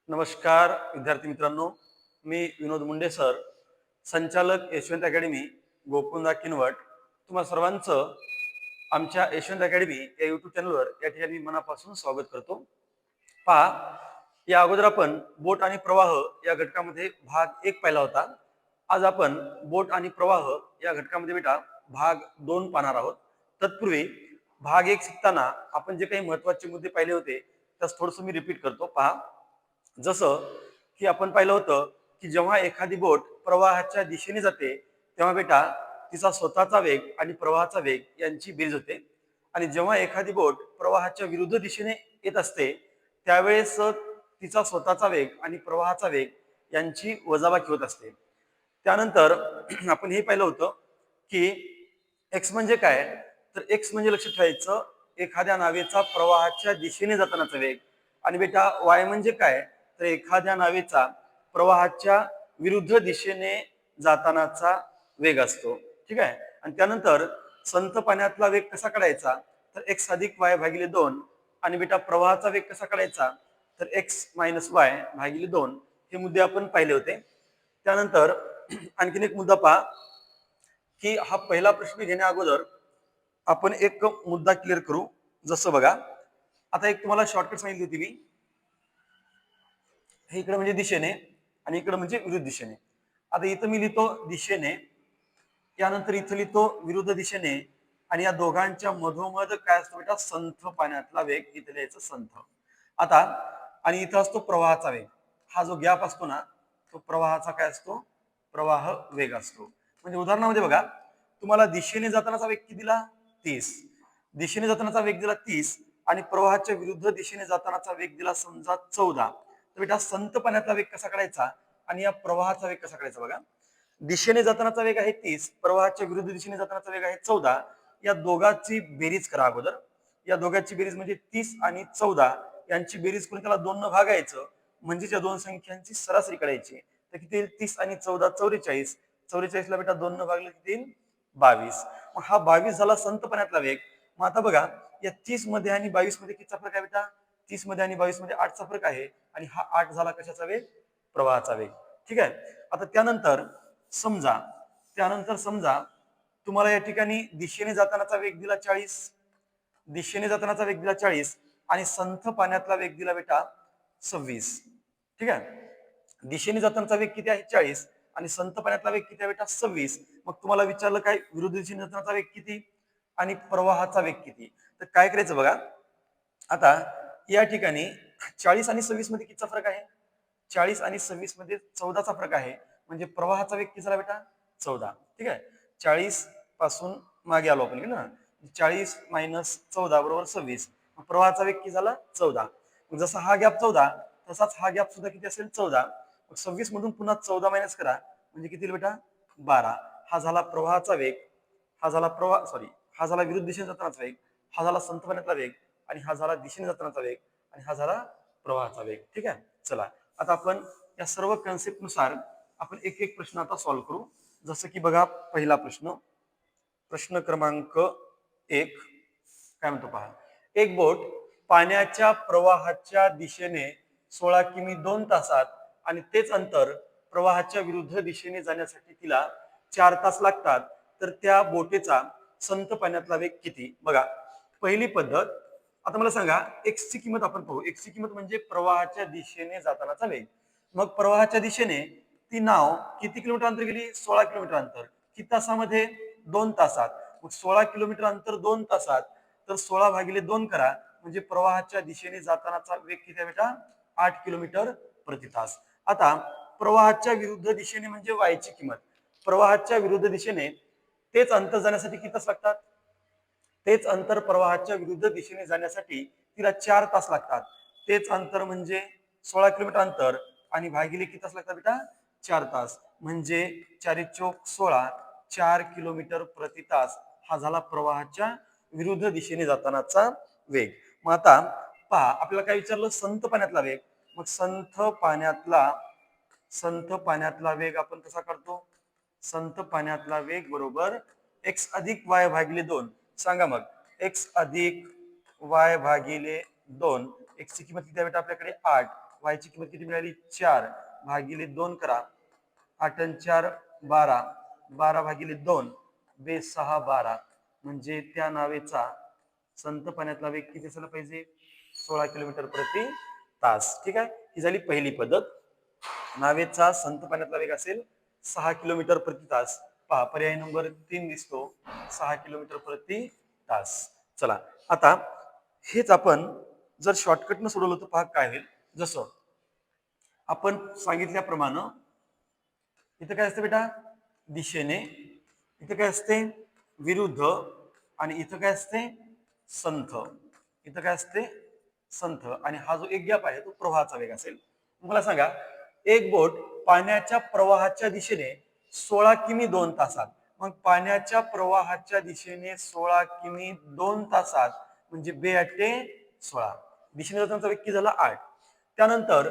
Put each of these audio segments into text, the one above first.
नमस्कार विद्यार्थी मित्रांनो, मी विनोद मुंडे सर, संचालक यशवंत अकॅडमी गोकुंदा किनवट. तुम्हा सर्वांचं आमच्या यशवंत अकॅडमी या यूट्यूब चॅनलवर या ठिकाणी मनापासून स्वागत करतो. पहा, या अगोदर आपण बोट आणि प्रवाह या घटकामध्ये भाग 1 पाहिला होता. आज आपण बोट आणि प्रवाह या घटकामध्ये बेटा भाग 2 पाहणार आहोत. तत्पूर्वी भाग 1 शिकताना आपण जे काही महत्त्वाचे मुद्दे पाहिले होते त्यास थोडंसं मी रिपीट करतो. पहा, जसं की आपण पाहिलं होतं की जेव्हा एखादी बोट प्रवाहाच्या दिशेने जाते तेव्हा बेटा तिचा स्वतःचा वेग आणि प्रवाहाचा वेग यांची बेरीज होते, आणि जेव्हा एखादी बोट प्रवाहाच्या विरुद्ध दिशेने येत असते त्यावेळेस तिचा स्वतःचा वेग आणि प्रवाहाचा वेग यांची वजाबाकी होत असते. त्यानंतर आपण हे पाहिलं होतं की एक्स म्हणजे काय, तर एक्स म्हणजे लक्षात ठेवायचं एखाद्या नावेचा प्रवाहाच्या दिशेने जातानाचा वेग, आणि बेटा वाय म्हणजे काय, तर एखाद्या नावेचा प्रवाहाच्या विरुद्ध दिशेने जातानाचा वेग असतो. ठीक आहे. आणि त्यानंतर संत पाण्यातला वेग कसा काढायचा, तर एक्स अधिक वाय भागिले 2, आणि बेटा प्रवाहाचा वेग कसा काढायचा, तर एक्स मायनस वाय भागिले 2. हे मुद्दे आपण पाहिले होते. त्यानंतर आणखीन एक मुद्दा पहा की हा पहिला प्रश्न घेण्या अगोदर आपण एक मुद्दा क्लिअर करू. जसं बघा, आता एक तुम्हाला शॉर्टकट सांगितली होती मी, हे इकडे म्हणजे दिशेने आणि इकडे म्हणजे विरुद्ध दिशेने. आता इथं मी लिहितो दिशेने, यानंतर इथं लिहितो विरुद्ध दिशेने, आणि या दोघांच्या मधोमध काय असतो बेटा, संथ पाण्यातला वेग. इथे लिहायचं संथ. आता आणि इथं असतो प्रवाहाचा वेग. हा जो गॅप असतो ना, तो प्रवाहाचा काय असतो, प्रवाह वेग असतो. म्हणजे उदाहरणामध्ये बघा, तुम्हाला दिशेने जातानाचा वेग किती दिला, 30. दिशेने जातानाचा वेग दिला 30 आणि प्रवाहाच्या विरुद्ध दिशेने जातानाचा वेग दिला समजा 14. तर बेटा संत पाण्यातला वेग कसा काढायचा आणि या प्रवाहाचा वेग कसा काढायचा बघा. दिशेने जातानाचा वेग आहे 30, प्रवाहाच्या विरुद्ध दिशेने जातानाचा वेग आहे 14. या दोघांची बेरीज करा अगोदर. या दोघांची बेरीज म्हणजे 30 आणि 14 यांची बेरीज करून त्याला 2 न भागायचं, म्हणजे त्या दोन संख्यांची सरासरी काढायची. तर किती येईल, 30 आणि 14 44. 44 ला बेटा 2 न भागलं किती येईल, 22. मग हा 22 झाला संत पाण्यातला वेग. मग आता बघा, या 30 मध्ये आणि 22 मध्ये कितीचा फरक आहे बेटा, 30 मध्ये आणि 22 मध्ये 8चा फरक आहे, आणि हा 8 झाला कशाचा वेग, प्रवाहाचा वेग. ठीक आहे. आता त्यानंतर समजा तुम्हाला या ठिकाणी दिशेने जातानाचा वेग दिला 40, दिशेने जातानाचा वेग दिला 40 आणि संथ पाण्यातला वेग दिला बेटा 26. ठीक आहे. दिशेने जातानाचा वेग किती आहे, 40, आणि संत पाण्यातला वेग किती आहे बेटा, 26. मग तुम्हाला विचारलं काय, विरुद्ध दिशेने जातानाचा वेग किती आणि प्रवाहाचा वेग किती. तर काय करायचं बघा, आता या ठिकाणी 40 आणि 26 मध्ये कितीचा फरक आहे, 40 आणि 26 मध्ये 14चा फरक आहे. म्हणजे प्रवाहाचा वेग किती झाला बेटा, 14. ठीक आहे. 40 पासून मागे आलो आपण ना, 40 मायनस 14 बरोबर 26. प्रवाहाचा वेग किती झाला, 14. जसा हा गॅप 14 तसाच हा गॅप सुद्धा किती असेल, 14. 26 मधून पुन्हा 14 मायनस करा म्हणजे किती बेटा, 12. हा झाला प्रवाहाचा वेग, हा झाला विरुद्ध दिशेने जातानाचा वेग, हा झाला संत पाण्यातला वेग, आणि हा झाला दिशेने जातानाचा वेग, आणि हा झाला प्रवाहाचा वेग. ठीक आहे. चला, आता आपण या सर्व कन्सेप्ट नुसार आपण एक एक प्रश्न आता सॉल्व्ह करू. जसं की बघा, पहिला प्रश्न, प्रश्न क्रमांक 1 काय म्हणतो पहा. एक बोट पाण्याच्या प्रवाहाच्या दिशेने 16 किमी 2 तासात आणि तेच अंतर प्रवाहाच्या विरुद्ध दिशेने जाण्यासाठी तिला 4 तास लागतात, तर त्या बोटीचा संत पाण्यातला वेग किती. बघा, पहिली पद्धत. आता मला सांगा, एक्स ची किंमत आपण पाहू. एक्स ची किंमत म्हणजे प्रवाहाच्या दिशेने जातानाचा वेग. मग प्रवाहाच्या दिशेने ती नाव किती किलोमीटर अंतर गेली, 16 किलोमीटर अंतर. किती तासामध्ये, 2 तासात. मग 16 किलोमीटर अंतर 2 तासात, तर 16 भागिले 2 करा, म्हणजे प्रवाहाच्या दिशेने जातानाचा वेग किती आहे बेटा, 8 किलोमीटर प्रति तास. आता प्रवाहाच्या विरुद्ध दिशेने म्हणजे वायची किंमत. प्रवाहाच्या विरुद्ध दिशेने तेच अंतर जाण्यासाठी किती तास लागतात, तेच अंतर प्रवाहाच्या विरुद्ध दिशेने जाण्यासाठी तिला 4 तास लागतात. तेच अंतर म्हणजे 16 किलोमीटर अंतर, आणि भागिले किती तास लागतात बेटा, 4 तास. म्हणजे 4 चोक 16, 4 किलोमीटर प्रति तास हा झाला प्रवाहाच्या विरुद्ध दिशेने जातानाचा वेग. मग आता पहा, आपल्याला काय विचारलं, संत पाण्यातला वेग. मग संत पाण्यातला वेग आपण कसा काढतो, संत पाण्यातला वेग बरोबर एक्स अधिक वाय भागिले 2. सांगा मग, एक्स अधिक वाय भागिले 2. एक्स ची किंमत किती आहे बेटा आपल्याकडे, 8. वायची किंमत किती मिळाली 4 भागिले 2 करा 8 आणि 4 12 12 भागिले 2 बेस 6 12 म्हणजे त्या नावेचा संत पाण्यातला वेग किती असायला पाहिजे 16 किलोमीटर प्रति तास. ठीक आहे, ही झाली पहिली पद्धत. नावेचा संत पाण्यातला वेग असेल 6 किलोमीटर प्रति तास. पहा पर्याय नंबर 3 दिसतो 6 किलोमीटर प्रति तास. चला आता हेच आपण जर शॉर्टकटनं सोडवलं तर पहा काय होईल. जसं आपण सांगितल्याप्रमाणे इथं काय असते बेटा दिशेने, इथं काय असते विरुद्ध आणि इथं काय असते संथ. इथं काय असते संथ आणि हा जो एक गॅप आहे तो प्रवाहाचा वेग असेल. मला सांगा एक बोट पाण्याच्या प्रवाहाच्या दिशेने 16 किमी 2 तासात, मग पाण्याच्या प्रवाहाच्या दिशेने 16 किमी 2 तासात म्हणजे बे 16 दिशेने जातानाचा वेग किती झाला 8. त्यानंतर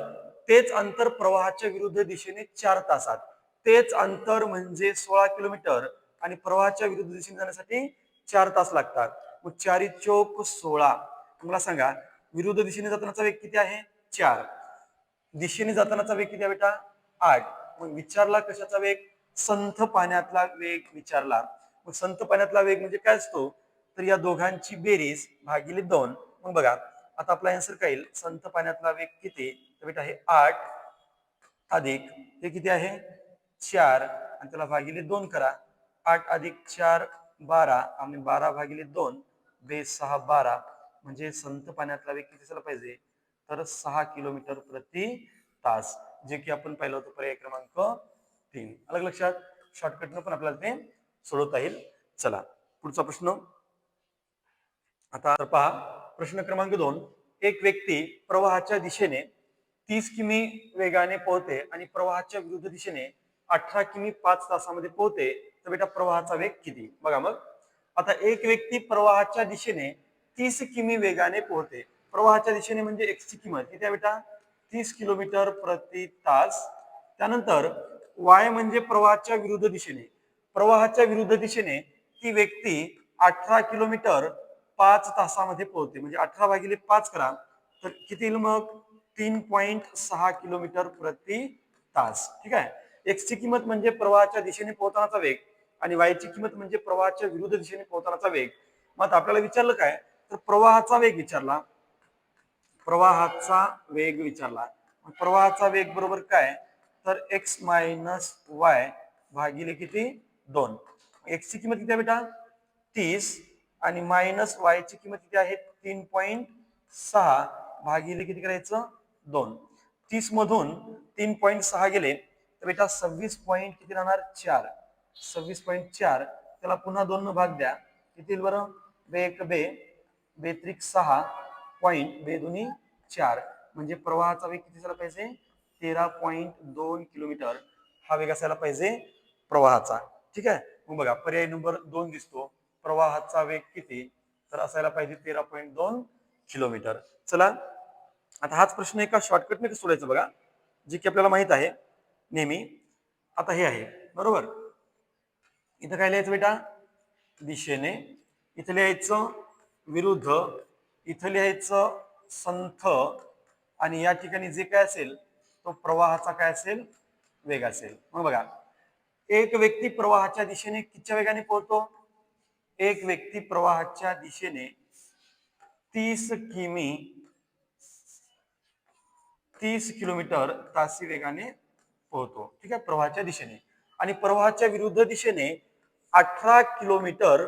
तेच अंतर प्रवाहाच्या विरुद्ध दिशेने 4 तासात, तेच अंतर म्हणजे 16 किलोमीटर आणि प्रवाहाच्या विरुद्ध दिशेने जाण्यासाठी 4 तास लागतात. मग 4 चोक 16. मला सांगा विरुद्ध दिशेने जातानाचा वेग किती आहे 4, दिशेने जातानाचा वेग किती आहे बेटा 8. मग विचारला कशाचा वेग संथ पाण्यातला वेग विचारला. मग संथ पाण्यातला वेग म्हणजे काय असतो तर या दोघांची बेरीज भागिले 2. मग बघा आता आपला आन्सर काय येईल संथ पाण्यातला वेग किती तर बेटा हे 8 अधिक हे किती आहे 4 आणि त्याला भागिले 2 करा 8 अधिक 4 12 आणि 12 भागिले 2 बेस 6 12 म्हणजे संत पाण्यातला वेग किती झाला पाहिजे तर 6 किलोमीटर प्रति तास, जे की आपण पाहिलं होतं पर्याय क्रमांक 3. अलग लक्षात शॉर्टकटनं पण आपल्याला ते सोडवता येईल. चला पुढचा प्रश्न आता पहा. प्रश्न क्रमांक 2. एक व्यक्ती प्रवाहाच्या दिशेने 30 किमी वेगाने पोहते आणि प्रवाहाच्या विरुद्ध दिशेने 18 किमी 5 तासामध्ये पोहते तर बेटा प्रवाहाचा वेग किती. बघा मग आता एक व्यक्ती प्रवाहाच्या दिशेने 30 किमी वेगाने पोहते. प्रवाहाच्या दिशेने म्हणजे एक्स ची किंमत किती आहे बेटा 30 किलोमीटर प्रति तास. त्यानंतर वाय म्हणजे प्रवाहाच्या विरुद्ध दिशेने, प्रवाहाच्या विरुद्ध दिशेने ती व्यक्ती 18 किलोमीटर 5 तासामध्ये पोहोचते म्हणजे 18 भागिले 5 करा तर किती येईल मग 3.6 किलोमीटर प्रति तास. ठीक आहे, एक्स ची किंमत म्हणजे प्रवाहाच्या दिशेने पोहतानाचा वेग आणि वाय ची किंमत म्हणजे प्रवाहाच्या विरुद्ध दिशेने पोहतानाचा वेग. मग आपल्याला विचारलं काय तर प्रवाहाचा वेग विचारला, प्रवाहाचा वेग विचारला. प्रवाहाचा वेग बरोबर काय तर एक्स मायनस वाय भागिले किती 2. एक्स ची किंमत किती आहे बेटा 30 आणि मायनस वाय ची किंमत किती आहे 3.6 भागिले किती करायचं 2. 30 मधून 3.6 गेले तर बेटा 26 पॉईंट किती राहणार 4. 26.4 त्याला पुन्हा 2 न भाग द्या किती बरं बे एक बे बेत्रिक 6 पॉईंट बे दोन्ही 4 म्हणजे प्रवाहाचा वेग किती झाला पाहिजे 13.2 किलोमीटर हा वेग असायला पाहिजे प्रवाहाचा. ठीक आहे, मग बघा पर्याय नंबर 2 दिसतो प्रवाहाचा वेग किती तर असायला पाहिजे 13.2 किलोमीटर. चला आता हाच प्रश्न एका शॉर्टकटने सोडायचा बघा जे की आपल्याला माहित आहे नेहमी. आता हे आहे बरोबर, इथं काय लिहायचं बेटा दिशेने, इथं लिहायचं विरुद्ध, इथं लिहायचं संथ आणि या ठिकाणी जे काय असेल तो प्रवाहाचा काय असेल वेग असेल. मग बघा एक व्यक्ती प्रवाहाच्या दिशेने कितीच्या वेगाने पोहतो, एक व्यक्ती प्रवाहाच्या दिशेने 30 किलोमीटर तासी वेगाने पोहतो. ठीक आहे प्रवाहाच्या दिशेने आणि प्रवाहाच्या विरुद्ध दिशेने 18 किलोमीटर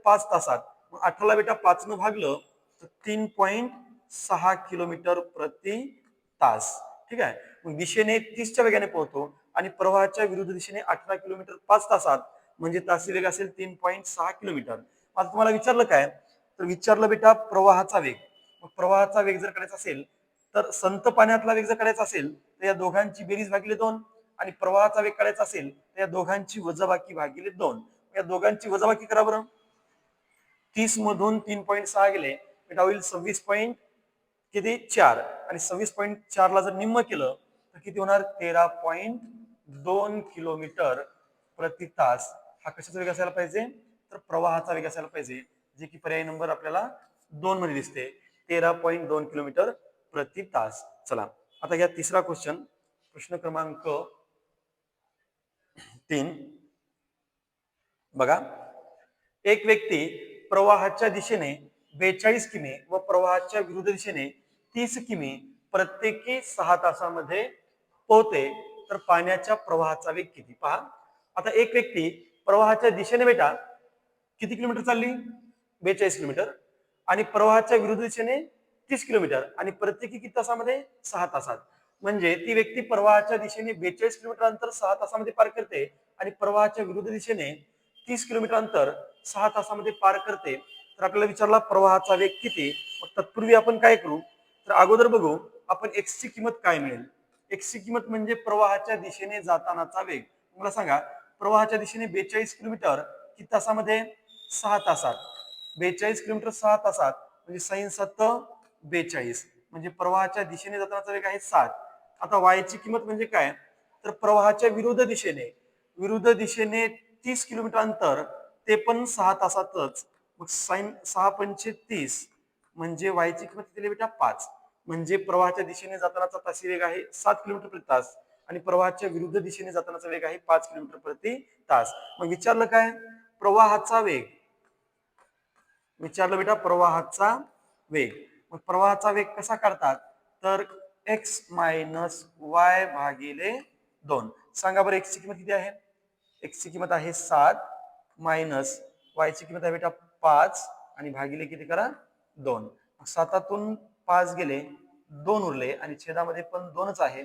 5 तासात. मग 18 ला बेटा 5 न भागलं तर 3.6 किलोमीटर प्रति तास. ठीक आहे, मग दिशेने 30 च्या वेगाने पोहतो आणि प्रवाहाच्या विरुद्ध दिशेने 18 किलोमीटर 5 तासात म्हणजे तासी वेग असेल 3.6 किलोमीटर. आता तुम्हाला विचारलं काय तर विचारलं बेटा प्रवाहाचा वेग. मग प्रवाहाचा वेग जर करायचा असेल तर संत पाण्यातला वेग जर करायचा असेल तर या दोघांची बेरीज भागिले 2 आणि प्रवाहाचा वेग काढायचा असेल तर या दोघांची वजाबाकी भागिले 2. या दोघांची वजाबाकी करा बरं. 30 मधून 3.6 गेले बेटा होईल 26 पॉईंट किती 4 आणि 26.4 ला जर निम्म केलं तर किती होणार 13.2 किलोमीटर प्रति तास. हा कशाचा वेग असायला पाहिजे तर प्रवाहाचा वेग असायला पाहिजे जे की पर्याय नंबर आपल्याला 2 मध्ये दिसते 13.2 किलोमीटर प्रति तास. चला आता घ्या तिसरा क्वेश्चन, प्रश्न क्रमांक 3. बघा, एक व्यक्ती प्रवाहाच्या दिशेने 42 किमी व प्रवाहाच्या विरुद्ध दिशेने 30 किमी प्रत्येकी 6 तासामध्ये पोहते, तर पाण्याच्या प्रवाहाचा वेग किती? पहा, आता एक व्यक्ती प्रवाहाच्या दिशेने बेटा किती किलोमीटर चालली? 42 किलोमीटर, आणि प्रवाहाच्या विरुद्ध दिशेने 30 किलोमीटर, आणि प्रत्येकी किती तासामध्ये? 6 तासात. म्हणजे ती व्यक्ती प्रवाहाच्या दिशेने 42 किलोमीटर अंतर 6 तासामध्ये पार करते, आणि प्रवाहाच्या विरुद्ध दिशेने 30 किलोमीटर अंतर 6 तासामध्ये पार करते. तर आपल्याला विचारला प्रवाहाचा वेग किती. मग तत्पूर्वी आपण काय करू, तर अगोदर बघू आपण एक्स ची किंमत काय मिळेल. एक्स ची किंमत म्हणजे प्रवाहाच्या दिशेने जातानाचा वेग. मला सांगा, प्रवाहाच्या दिशेने 42 किलोमीटर किती तासामध्ये? 6 तासात. 42 किलोमीटर 6 तासात म्हणजे 6 म्हणजे प्रवाहाच्या दिशेने जातानाचा वेग आहे 7. आता वायची किंमत म्हणजे काय, तर प्रवाहाच्या विरुद्ध दिशेने 30 किलोमीटर अंतर, ते पण 6 तासातच. मग साइन 6 पंचे 30 म्हणजे वायची किंमत किती बेटा? 5. म्हणजे प्रवाहाच्या दिशेने जातानाचा तासी वेग आहे 7 किलोमीटर प्रति तास, आणि प्रवाहाच्या विरुद्ध दिशेने जातानाचा वेग आहे 5 किलोमीटर प्रति तास. मग विचारलं काय? प्रवाहाचा वेग. विचारलं बेटा प्रवाहाचा वेग. मग प्रवाहाचा वेग कसा काढतात, तर x मायनस वाय भागिले 2. सांगा बरं, x ची किंमत किती आहे? x ची किंमत आहे 7 मायनस y ची किंमत आहे बेटा 5, आणि भागिले किती करा? 2. 7तून 5 गेले, 2 उरले, आणि छेदामध्ये पण 2च आहे.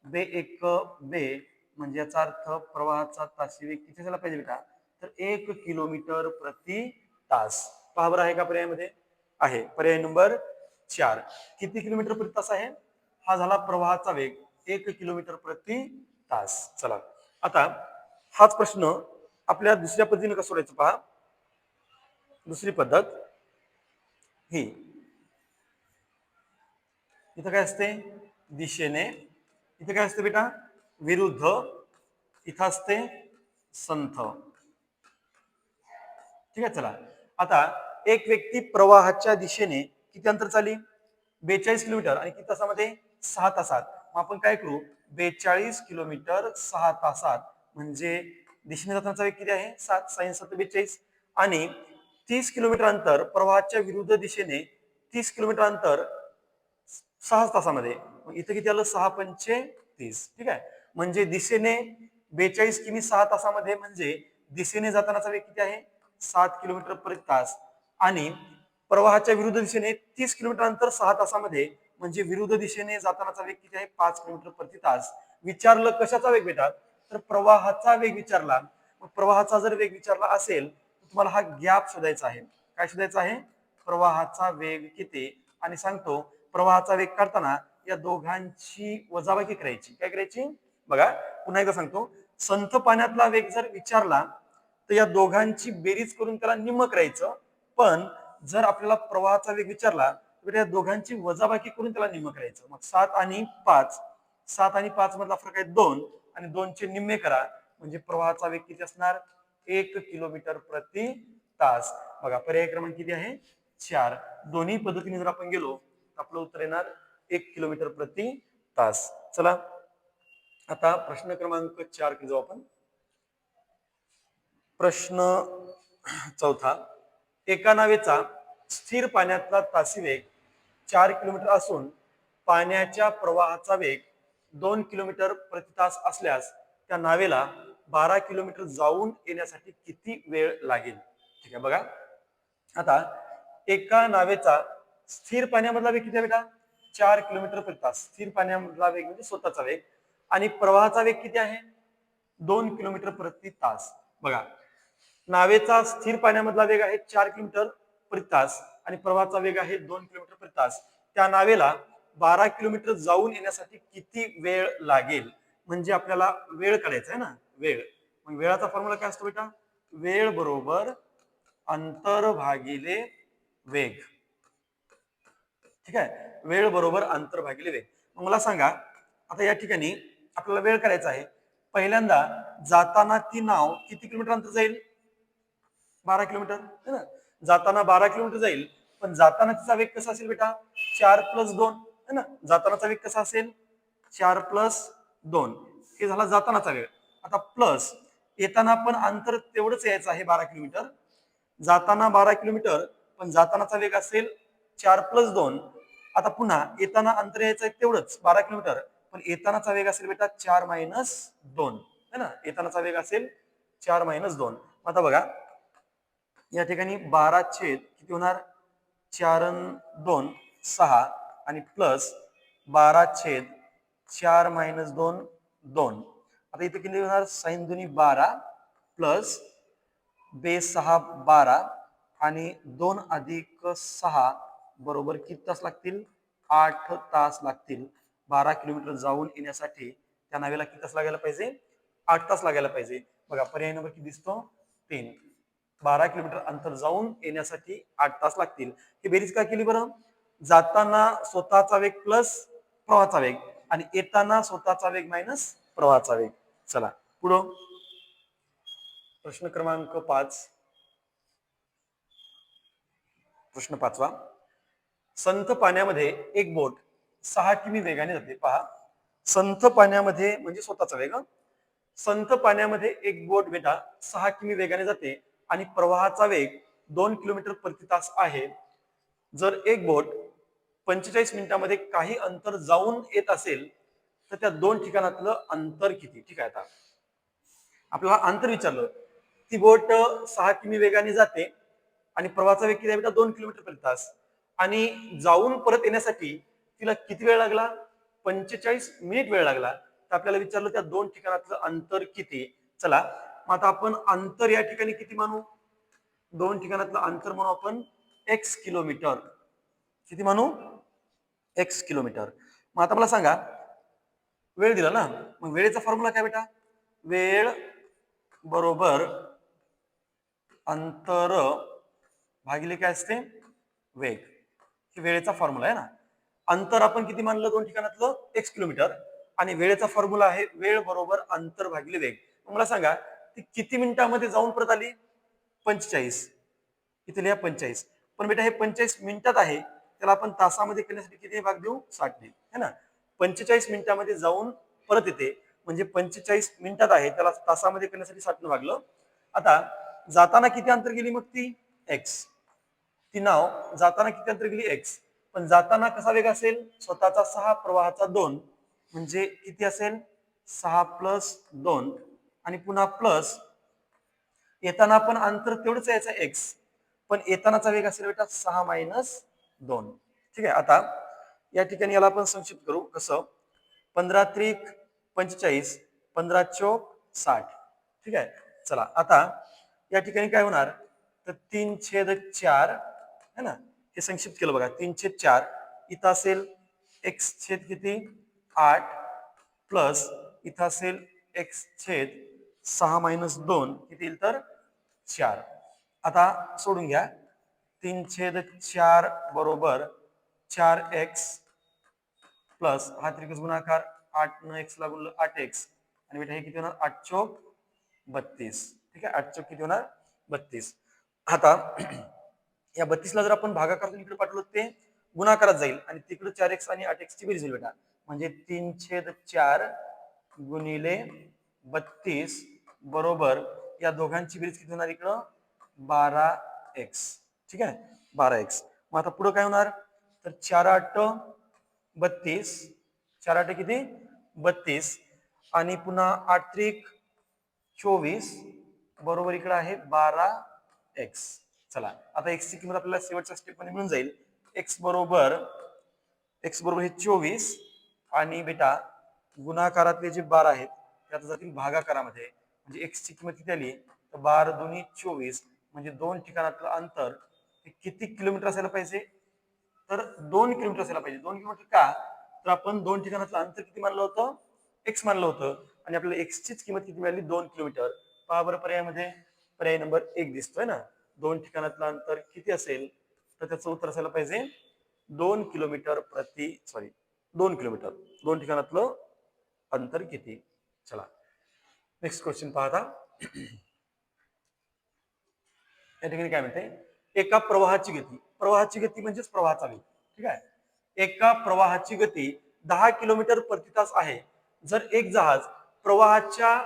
बे एक बे, म्हणजे याचा अर्थ प्रवाहाचा तासी वेग किती झाला पाहिजे बेटा, तर 1 किलोमीटर प्रति तास. पहा बरं, आहे का पर्यायामध्ये? आहे. पर्याय नंबर 4. किती किलोमीटर प्रति तास आहे? हा झाला प्रवाहाचा वेग, 1 किलोमीटर प्रति तास. चला आता हाच प्रश्न आपल्या दुसऱ्या पद्धतीने कसं सोडायचं पहा. दुसरी पद्धत ही, इथं काय असते? दिशेने. इथे काय असते बेटा? विरुद्ध. इथं असते संथ. ठीक आहे. चला आता एक व्यक्ती प्रवाहाच्या दिशेने किती अंतर चालली? 42 किलोमीटर, आणि किती तासामध्ये? 6 तासात. मग आपण काय करू, 42 किलोमीटर 6 तासात म्हणजे दिशेने जातानाचा वेग किती आहे? 7. 7 42. आणि 30 किलोमीटर अंतर प्रवाहाच्या विरुद्ध दिशेने 30 किलोमीटर अंतर 6 तासामध्ये. मग इथे किती आलं? 6 पंचे 30. ठीक आहे. म्हणजे दिशेने 42 किमी 6 तासामध्ये, म्हणजे दिशेने जातानाचा वेग किती आहे? 7 किलोमीटर प्रति तास. आणि प्रवाहाच्या विरुद्ध दिशेने 30 किलोमीटर अंतर 6 तासामध्ये, म्हणजे विरुद्ध दिशेने जातानाचा वेग किती आहे? 5 किलोमीटर प्रति तास. विचारलं कशाचा वेग बेटा, तर प्रवाहाचा वेग विचारला. मग प्रवाहाचा जर वेग विचारला असेल तर तुम्हाला हा गॅप शोधायचा आहे. काय शोधायचा आहे? प्रवाहाचा वेग किती. आणि सांगतो, प्रवाहाचा वेग काढताना या दोघांची वजाबाकी करायची. काय करायची? बघा पुन्हा एकदा सांगतो, संथ पाण्यातला वेग जर विचारला तर या दोघांची बेरीज करून त्याला निम्म करायचं. पण जर आपल्याला प्रवाहाचा वेग विचारला तर या दोघांची वजाबाकी करून त्याला निम्म करायचं. मग 7 आणि 5, 7 आणि 5 मधला फरक आहे 2, आणि 2 चे निम्मे करा, म्हणजे प्रवाहाचा वेग किती असणार? 1 किलोमीटर प्रति तास. बघा पर्याय क्रमांक किती आहे? 4. दोन्ही पद्धतीने जर आपण गेलो तर आपलं उत्तर येणार 1 किलोमीटर प्रति तास. चला आता प्रश्न क्रमांक 4 कडे जाऊ आपण. प्रश्न 4. एका नावेचा स्थिर पाण्यातला तासी वेग 4 किलोमीटर असून पाण्याच्या प्रवाहाचा वेग 2 किलोमीटर प्रति तास असल्यास त्या नावेला 12 किलोमीटर जाऊन येण्यासाठी किती वेळ लागेल? ठीक आहे. बघा आता एका नावेचा स्थिर पाण्यामधला वेग किती आहे बेटा? 4 किलोमीटर प्रति तास. स्थिर पाण्यामधला वेग म्हणजे स्वतःचा वेग, आणि प्रवाहाचा वेग किती आहे? 2 किलोमीटर प्रति तास. बघा नावेचा स्थिर पाण्यामधला वेग आहे 4 किलोमीटर प्रति तास, आणि प्रवाहाचा वेग आहे 2 किलोमीटर प्रति तास. त्या नावेला 12 किलोमीटर जाऊन येण्यासाठी किती वेळ लागेल? म्हणजे आपल्याला वेळ काढायचा आहे ना, वेळ. मग वेळाचा फॉर्म्युला काय असतो बेटा? वेळ बरोबर अंतर भागिले वेग. ठीक आहे. वेळ बरोबर अंतर भागिले वेग. मग मला सांगा, आता या ठिकाणी आपल्याला वेळ काढायचा आहे. पहिल्यांदा जाताना ती नाव किती किलोमीटर अंतर जाईल? 12 किलोमीटर है ना. जाताना 12 किलोमीटर जाईल, पण जाताना तिचा वेग कसा असेल बेटा? 4 + 2 है ना. जातानाचा वेग कसा असेल 4+2 हे झाला जातानाचा वेग. आता प्लस येताना पण अंतर तेवढंच यायचं आहे 12 किलोमीटर. जाताना 12 किलोमीटर पण जातानाचा वेग असेल 4+2. आता पुन्हा येताना अंतर यायचं आहे तेवढंच 12 किलोमीटर पण येतानाचा वेग असेल बेटा 4-2 है ना. येतानाचा वेग असेल 4-2. आता बघा या ठिकाणी 12 छेद किती होणार 4-2 6 आणि प्लस 12 छेद 4-2 2. आता इथे किती होणार साइन दोन्ही 12 प्लस बेस 6 12 आणि 2 अधिक 6 बरोबर किती तास लागतील 8 तास लागतील. 12 किलोमीटर जाऊन येण्यासाठी त्या नावेला किती तास लागायला पाहिजे 8 तास लागायला पाहिजे. बघा पर्याय नंबर किती दिसतो 3. 12 किलोमीटर अंतर जाऊन येण्यासाठी 8 तास लागतील. ही बेरीज का केली बरं जाताना स्वतःचा वेग प्लस प्रवाहाचा वेग आणि येताना स्वतःचा वेग मायनस प्रवाहाचा वेग. चला पुढं प्रश्न क्रमांक 5. प्रश्न 5वा. संथ पाण्यामध्ये एक बोट 6 किमी वेगाने जाते. पहा संथ पाण्यामध्ये म्हणजे स्वतःचा वेग. संथ पाण्यामध्ये एक बोट बेटा 6 किमी वेगाने जाते आणि प्रवाहाचा वेग 2 किलोमीटर प्रति तास आहे. जर एक बोट 45 मिनिटांमध्ये काही अंतर जाऊन येत असेल तर त्या दोन ठिकाणातलं अंतर किती. ठीक आहे. आता आपल्याला अंतर विचारलं. ती बोट 6 किमी वेगाने जाते आणि प्रवाहाचा वेग किती आहे बेटा 2 किलोमीटर प्रति तास आणि जाऊन परत येण्यासाठी तिला किती वेळ लागला 45 मिनिट वेळ लागला. तर आपल्याला विचारलं त्या दोन ठिकाणातलं अंतर किती. चला मग आता आपण अंतर या ठिकाणी किती मानू दोन ठिकाणातलं अंतर म्हणू आपण x किलोमीटर. किती म्हणू x किलोमीटर. मग आता मला सांगा वेळ दिला ना मग वेळेचा फॉर्म्युला काय बेटा वेळ बरोबर अंतर भागिले काय असते वेग. ही वेळेचा फॉर्म्युला आहे ना. अंतर आपण किती मानलं दोन ठिकाणातलं x किलोमीटर आणि वेळेचा फॉर्म्युला आहे वेळ बरोबर अंतर भागिले वेग. मला सांगा ती किती मिनिटांमध्ये जाऊन परत आली 45. इथे लिहा 45 पण बेटा हे 45 मिनिटात आहे त्याला आपण तासामध्ये करण्यासाठी किती भाग देऊ 60 ने है ना. 45 मिनिटांमध्ये जाऊन परत येते म्हणजे 45 मिनिटात आहे त्याला तासामध्ये करण्यासाठी 60 ने भागलं. आता जाताना किती अंतर गेली मग ती x. ती नाव जाताना किती अंतर गेली x पण जाताना कसा वेग असेल स्वतःचा 6 प्रवाहाचा 2 म्हणजे किती असेल 6+2 आणि पुन्हा प्लस येताना आपण अंतर तेवढंच यायचं x पण येतानाचा वेग असेल बेटा 6-2. ठीक आहे. आता या ठिकाणी याला आपण संक्षिप्त करू कसं 15 त्रिक 45 15 चौक 60. ठीक आहे. चला आता या ठिकाणी काय होणार तर 3/4 है ना. हे संक्षिप्त केलं बघा 3/4 इथं असेल x छेद किती 8 प्लस इथं असेल x छेद 6-2 किती येईल तर 4. आता सोडून घ्या 3/4 बरोबर 4x प्लस हा त्रिकोण गुणाकार 8 न x लागून 8x आणि बेटा हे किती होणार 8 चौक 32. ठीक आहे 8 चौक किती होणार 32. आता या 32 ला जर आपण भागाकारातून इकडे पाठवलं ते गुणाकारात जाईल आणि तिकडे 4x आणि 8x ची बेरीज होईल बेटा म्हणजे 3/4 गुणिले 32 बरोबर या दोघांची बेरीज किती होणार इकडं 12x. ठीक आहे 12x. मग आता पुढे काय होणार तर 4/8 32 4/8 किती 32 आणि पुन्हा 8 त्रिक 24 बरोबर इकडे आहे 12x. चला आता x ची किंमत आपल्याला शेवटच्या स्टेप मध्ये मिळून जाईल. x बरोबर हे 24 आणि बेटा गुणाकारातले जे 12 आहेत त्यात जातील भागाकारामध्ये म्हणजे x ची किंमत किती आली तर 12 दुनी 24 म्हणजे दोन ठिकाणातलं अंतर किती किलोमीटर असायला पाहिजे तर 2 किलोमीटर असायला पाहिजे. 2 किलोमीटर का तर आपण दोन ठिकाणातलं अंतर किती मानलं होतं x मानलं होतं आणि आपल्याला x चीच किंमत किती मिळाली 2 किलोमीटर. पहा बरं पर्यायामध्ये पर्याय नंबर 1 दिसतोय ना. दोन ठिकाणातलं अंतर किती असेल तर त्याचं उत्तर असायला पाहिजे 2 किलोमीटर 2 किलोमीटर. दोन ठिकाणातलं अंतर किती. चला नेक्स्ट क्वेश्चन पाहता. या ठिकाणी काय म्हणते एका प्रवाहाची गती म्हणजेच प्रवाहाचा वेग. ठीक आहे एका प्रवाहाची गती 10 किलोमीटर प्रति तास आहे. जर एक जहाज प्रवाहाच्या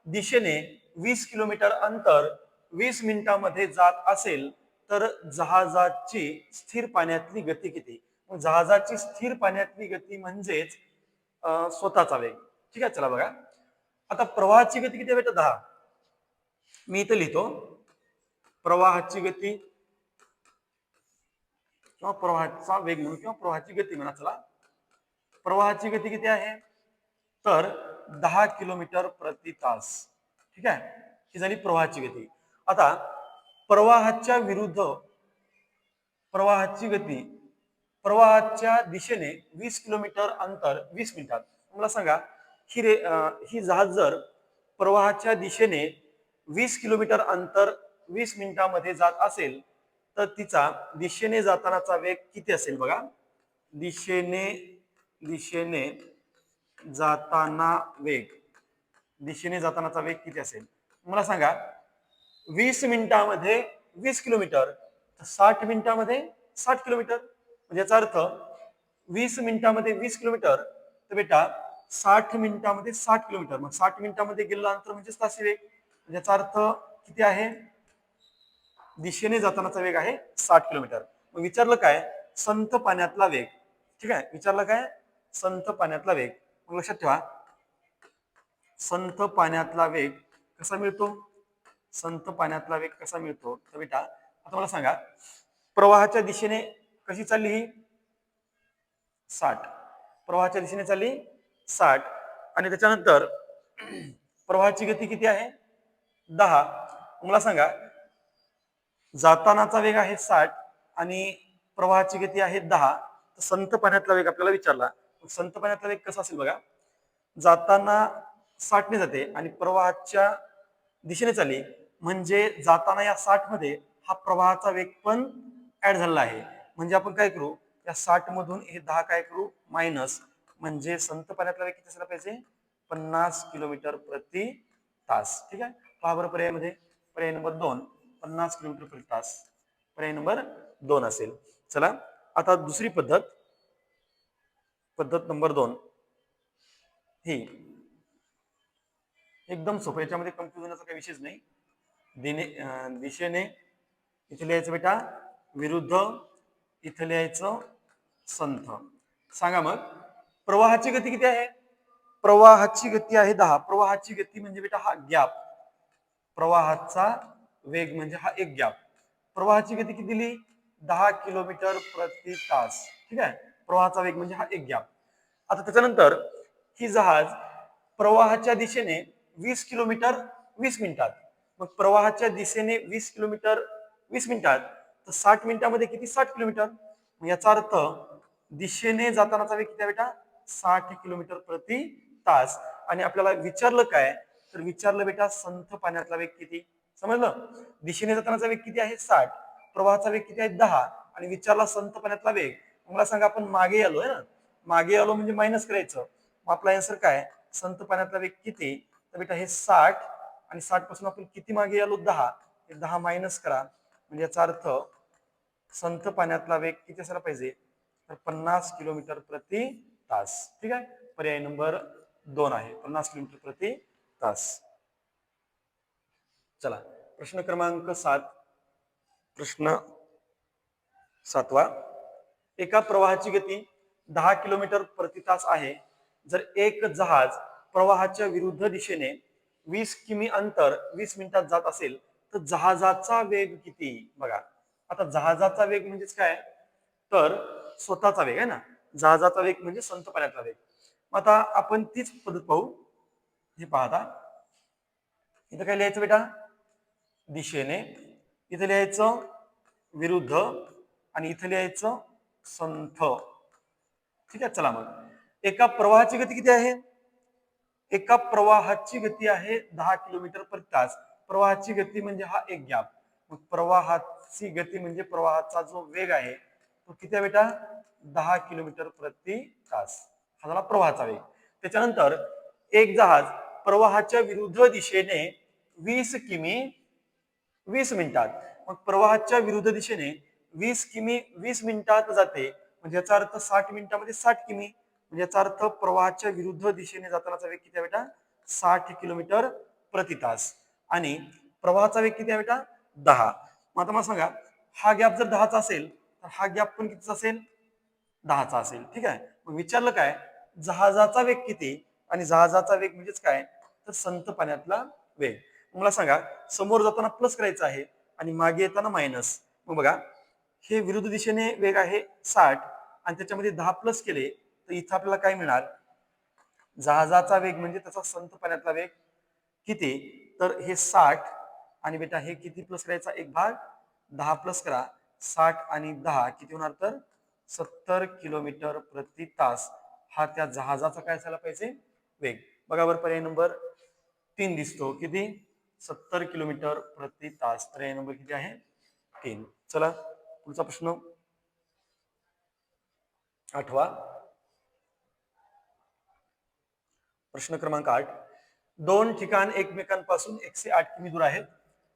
दिशेने 20 किलोमीटर अंतर 20 मिनिटांमध्ये जात असेल तर जहाजाची स्थिर पाण्यातली गती किती? मग जहाजाची स्थिर पाण्यातली गती म्हणजेच स्वतःचा वेग. ठीक आहे, चला बघा. आता प्रवाहाची गती किती बेटा? 10. मी इथे लिहितो प्रवाहाची गती किंवा प्रवाहाचा वेग म्हणून किंवा प्रवाहाची गती म्हणा. चला, प्रवाहाची गती किती आहे? तर 10 किलोमीटर प्रति तास. ठीक आहे, ही झाली प्रवाहाची गती. आता प्रवाहाच्या विरुद्ध प्रवाहाची गती प्रवाहाच्या दिशेने 20 किलोमीटर अंतर 20 मिनिटात. मला सांगा, ही जहाज जर प्रवाहाच्या दिशेने 20 किलोमीटर अंतर 20 मिनिटांमध्ये जात असेल तर तिचा दिशेने जातानाचा वेग किती असेल? बघा, दिशेने जाताना वेग दिशेने जातानाचा वेग किती असेल मला सांगा. 20 मिनिटांमध्ये 20 किलोमीटर, 60 मिनिटांमध्ये 60 किलोमीटर. म्हणजे याचा अर्थ 20 मिनिटांमध्ये 20 किलोमीटर तर बेटा 60 मिनिटांमध्ये 60 किलोमीटर. मग 60 मिनिटांमध्ये गेलेलं अंतर म्हणजेच तासी वेग. याचा अर्थ किती आहे? दिशेने जातानाचा वेग आहे 60 किलोमीटर. मग विचारलं काय? संथ पाण्यातला वेग. ठीक आहे, विचारलं काय? संथ पाण्यातला वेग. मग लक्षात ठेवा, संथ पाण्यातला वेग कसा मिळतो? संथ पाण्यातला वेग कसा मिळतो तर बेटा आता मला सांगा, प्रवाहाच्या दिशेने कशी चालली ही? 60. प्रवाहाच्या दिशेने चालली 60 आणि त्याच्यानंतर प्रवाहाची गती किती आहे? 10. मला सांगा, जातानाचा वेग आहे 60 आणि प्रवाहाची गती आहे 10. तर संथ पाण्यातला वेग आपल्याला विचारला. संथ पाण्यातला वेग कसा असेल बघा. जाताना 60 ने जाते आणि प्रवाहाच्या दिशेने चालली म्हणजे जाताना या 60 मध्ये हा प्रवाहाचा वेग पण ऍड झालेला आहे. म्हणजे आपण काय करू, या 60 मधून हे 10 काय करू? मायनस. म्हणजे संथ पाण्यातला वेग किती असायला पाहिजे? 50 किलोमीटर प्रति तास. ठीक आहे, पहा बरं पर्यायामध्ये. पर्याय नंबर 2 50 किलोमीटर प्रति तास. पर्याय नंबर 2 असेल. चला, आता दुसरी पद्धत नंबर 2 ही एकदम सोपं. याच्यामध्ये कन्फ्युज होण्याचा काही विषयच नाही. दिशेने इथे लिहायचं बेटा विरुद्ध, इथे लिहायचं संथ. सांगा मग, प्रवाहाची गती किती आहे? प्रवाहाची गती आहे 10. प्रवाहाची गती म्हणजे बेटा हा गॅप. प्रवाहाचा वेग म्हणजे हा एक गॅप. प्रवाहाची गती किती दिली? 10 किलोमीटर प्रति तास. ठीक आहे, प्रवाहाचा वेग म्हणजे हा एक गॅप. आता त्याच्यानंतर ही जहाज प्रवाहाच्या दिशेने 20 किलोमीटर 20 मिनिटात. मग प्रवाहाच्या दिशेने 20 किलोमीटर 20 मिनिटात तर 60 मिनिटांमध्ये किती? 60 किलोमीटर. याचा अर्थ दिशेने जातानाचा वेग किती आहे बेटा? 60 किलोमीटर प्रति तास. आणि आपल्याला विचारलं काय? तर विचारलं बेटा संथ पाण्यातला वेग किती. समजलं? दिशेने जातानाचा वेग किती आहे? 60. प्रवाहाचा वेग किती आहे? 10. आणि विचारला संथ पाण्यातला वेग. मला सांगा, आपण मागे आलोय ना, मागे आलो म्हणजे मायनस करायचं. मग आपला आन्सर काय? संथ पाण्यातला वेग किती तर बेटा हे 60 आणि 60 पासून आपण किती मागे आलो? 10. 10 मायनस करा म्हणजे याचा अर्थ संथ पाण्यातला वेग किती असायला पाहिजे? तर 50 किलोमीटर प्रति तास. ठीक आहे, पर्याय नंबर 2 आहे 50 किलोमीटर प्रति तास. चला, प्रश्न क्रमांक 7. प्रश्न 7वा. एका प्रवाहाची गती 10 किलोमीटर प्रति तास आहे. जर एक जहाज प्रवाहाच्या विरुद्ध दिशेने 20 किमी अंतर 20 मिनिटात जात असेल तर जहाजाचा वेग किती? बघा, आता जहाजाचा वेग म्हणजेच काय? तर स्वतःचा वेग आहे ना. जहाजाचा वेग म्हणजे संथ पाण्यातला वेग. आता आपण तीच पद्धत पाहू. हे पाहता, इथं काय लिहायचं बेटा? दिशेने. इथे लिहायचं विरुद्ध आणि इथे लिहायचं संथ. ठीक आहे, चला मग एका प्रवाहाची गती किती आहे? एका प्रवाहाची गती आहे 10 किलोमीटर प्रति तास. प्रवाहाची गती म्हणजे हा एक गॅप. मग प्रवाहाची गती म्हणजे प्रवाहाचा जो वेग आहे तो किती आहे बेटा? 10 किलोमीटर प्रति तास. हा झाला प्रवाहाचा वेग. त्याच्यानंतर एक जहाज प्रवाहाच्या विरुद्ध दिशेने 20 किमी 20 मिनिटात. मग प्रवाहाच्या विरुद्ध दिशेने 20 किमी 20 मिनिटात जाते म्हणजे याचा अर्थ 60 मिनिटामध्ये 60 किमी, म्हणजे याचा अर्थ प्रवाहाच्या विरुद्ध दिशेने जातानाचा वेग किती आहे बेटा? 60 किलोमीटर प्रति तास. आणि प्रवाहाचा वेग किती आहे बेटा? 10. मग आता मला सांगा, हा गॅप जर 10चा असेल तर हा गॅप पण कितीचा असेल? 10चा असेल. ठीक आहे. मग विचारलं काय, जहाजाचा वेग किती? आणि जहाजाचा वेग म्हणजेच काय, तर संथ पाण्यातला वेग. मला सांगा, समोर जाताना प्लस करायचं आहे आणि मागे येताना मायनस. मग बघा, हे विरुद्ध दिशेने वेग आहे 60 आणि त्याच्यामध्ये 10 प्लस केले तर इथं आपल्याला काय मिळणार? जहाजाचा वेग म्हणजे त्याचा संथ पाण्यातला वेग किती? तर हे 60 आणि बेटा हे किती प्लस करायचा? एक भाग 10 प्लस करा. 60 आणि 10 किती होणार? तर 70 किलोमीटर प्रति तास हा त्या जहाजाचा काय झाला पाहिजे? वेग. बघा बरं, पर्याय नंबर 3 दिसतो. किती? 70 किलोमीटर प्रति तास. पर्याय नंबर किती आहे? 3. चला पुढचा प्रश्न 8वा. प्रश्न क्रमांक 8. दोन ठिकाण एकमेकांपासून 108 किमी दूर आहेत.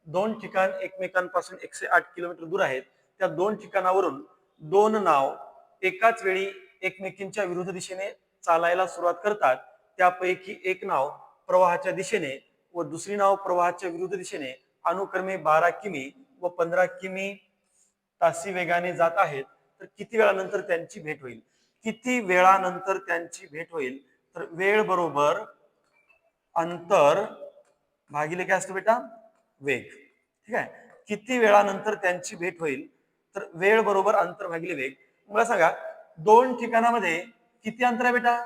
दोन ठिकाण एकमेकांपासून 108 किलोमीटर दूर आहेत. त्या दोन ठिकाणावरून दोन नाव एकाच वेळी एकमेकींच्या विरुद्ध दिशेने चालायला सुरुवात करतात. त्यापैकी एक नाव प्रवाहाच्या दिशेने व दुसरी नाव प्रवाहाच्या विरुद्ध दिशेने अनुक्रमे 12 किमी व 15 किमी तासी वेगाने जात आहेत. तर किती वेळानंतर त्यांची भेट होईल? किती वेळानंतर त्यांची भेट होईल? तर वेळ बरोबर अंतर भागिले काय असतो बेटा? वेग. ठीक आहे. किती वेळानंतर त्यांची भेट होईल? तर वेळ बरोबर अंतर भागिले वेग. मला सांगा, दोन ठिकाणामध्ये किती अंतर आहे बेटा?